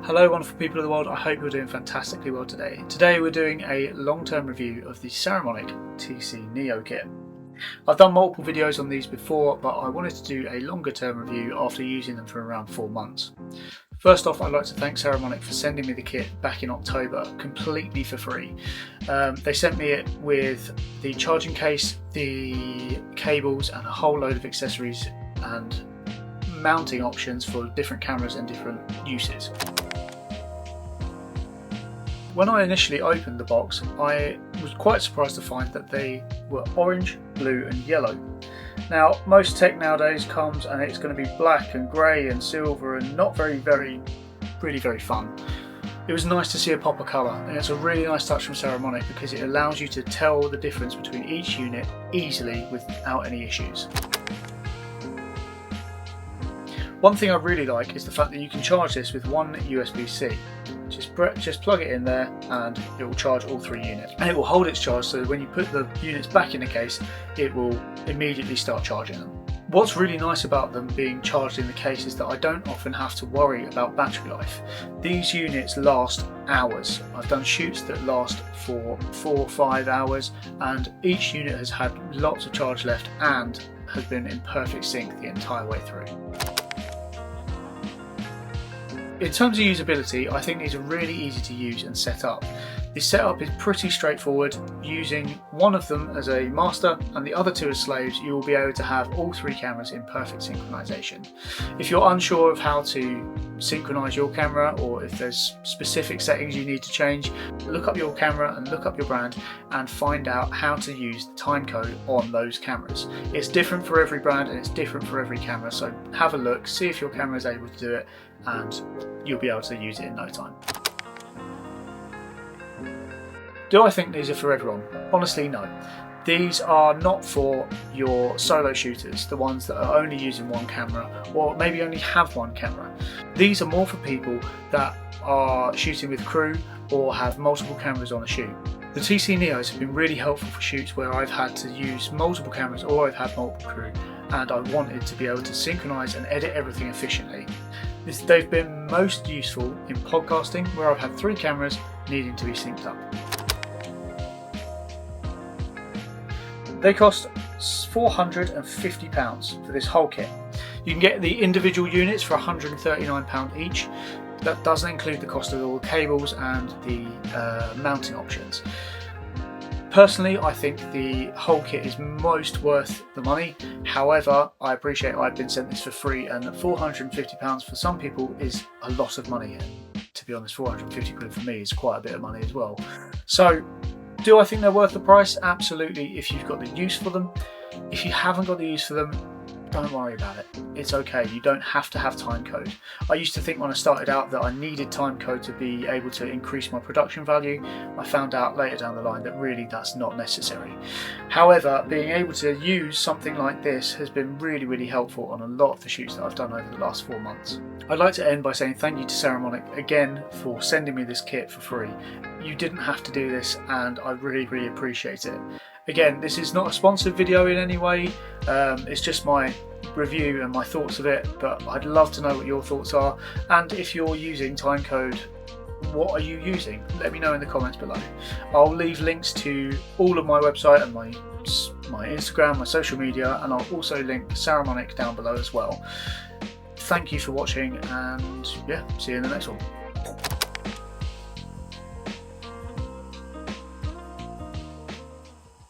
Hello wonderful people of the world, I hope you're doing fantastically well today. Today we're doing a long-term review of the Saramonic TC Neo kit. I've done multiple videos on these before, but I wanted to do a longer term review after using them for around 4 months. First off, I'd like to thank Saramonic for sending me the kit back in October completely for free. They sent me it with the charging case, the cables and a whole load of accessories and mounting options for different cameras and different uses. When I initially opened the box, I was quite surprised to find that they were orange, blue and yellow. Now, most tech nowadays comes and it's going to be black and grey and silver and not really very fun. It was nice to see a pop of colour, and it's a really nice touch from Saramonic because it allows you to tell the difference between each unit easily without any issues. One thing I really like is the fact that you can charge this with one USB-C. Just plug it in there and it will charge all 3 units. And it will hold its charge so that when you put the units back in the case, it will immediately start charging them. What's really nice about them being charged in the case is that I don't often have to worry about battery life. These units last hours. I've done shoots that last for 4 or 5 hours and each unit has had lots of charge left and has been in perfect sync the entire way through. In terms of usability, I think these are really easy to use and set up. The setup is pretty straightforward. Using one of them as a master and the other 2 as slaves, you will be able to have all 3 cameras in perfect synchronization. If you're unsure of how to synchronize your camera or if there's specific settings you need to change, look up your camera and look up your brand and find out how to use the timecode on those cameras. It's different for every brand and it's different for every camera, so have a look, see if your camera is able to do it, and you'll be able to use it in no time. Do I think these are for everyone? Honestly, no. These are not for your solo shooters, the ones that are only using one camera or maybe only have one camera. These are more for people that are shooting with crew or have multiple cameras on a shoot. The TC Neos have been really helpful for shoots where I've had to use multiple cameras or I've had multiple crew and I wanted to be able to synchronize and edit everything efficiently. They've been most useful in podcasting where I've had 3 cameras needing to be synced up. They cost £450 for this whole kit. You can get the individual units for £139 each. That doesn't include the cost of all the cables and the mounting options. Personally, I think the whole kit is most worth the money. However, I appreciate I've been sent this for free and £450 for some people is a lot of money. To be honest, 450 quid for me is quite a bit of money as well. So, do I think they're worth the price? Absolutely, if you've got the use for them. If you haven't got the use for them, don't worry about it. It's okay, you don't have to have timecode. I used to think when I started out that I needed timecode to be able to increase my production value. I found out later down the line that really that's not necessary. However, being able to use something like this has been really helpful on a lot of the shoots that I've done over the last 4 months. I'd like to end by saying thank you to Saramonic again for sending me this kit for free. You didn't have to do this and I really appreciate it. Again, this is not a sponsored video in any way, it's just my review and my thoughts of it, but I'd love to know what your thoughts are, and if you're using timecode, what are you using? Let me know in the comments below. I'll leave links to all of my website and my Instagram, my social media, and I'll also link Saramonic down below as well. Thank you for watching and yeah, see you in the next one.